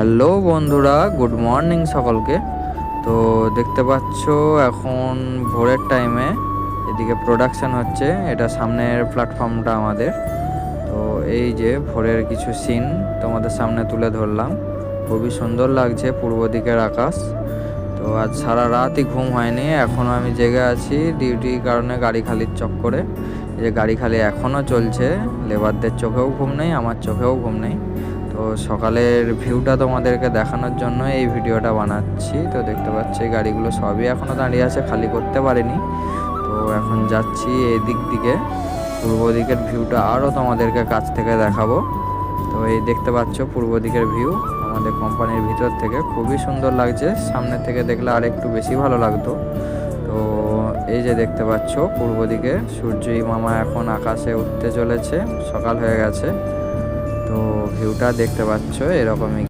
Hello বন্ধুরা, good morning সকলকে। তো দেখতে পাচ্ছ এখন ভোরের টাইমে এদিকে প্রোডাকশন হচ্ছে, এটা সামনের প্ল্যাটফর্মটা আমাদের। তো এই যে ভোরের কিছু সিন তোমাদের সামনে তুলে ধরলাম। খুবই সুন্দর লাগছে পূর্ব দিকের আকাশ। তো আজ সারা রাতই ঘুম হয়নি, এখনও আমি জেগে আছি ডিউটির কারণে। গাড়ি খালির চক্করে এই যে গাড়ি খালি এখনও চলছে, লেবারদের চোখেও ঘুম নেই, আমার চোখেও ঘুম নেই। তো সকালের ভিউটা তোমাদেরকে দেখানোর জন্য এই ভিডিওটা বানাচ্ছি। তো দেখতে পাচ্ছি গাড়িগুলো সবই এখনও দাঁড়িয়ে আছে, খালি করতে পারিনি। তো এখন যাচ্ছি এই দিকে, পূর্ব দিকের ভিউটা আরও তোমাদেরকে কাছ থেকে দেখাবো। তো এই দেখতে পাচ্ছ পূর্ব দিকের ভিউ আমাদের কোম্পানির ভিতর থেকে, খুবই সুন্দর লাগছে। সামনে থেকে দেখলে আর একটু বেশি ভালো লাগতো। তো এই যে দেখতে পাচ্ছ পূর্ব দিকে সূর্যই মামা এখন আকাশে উঠতে চলেছে, সকাল হয়ে গেছে। তো ভিউটা দেখতে পাচ্ছ এরকমই।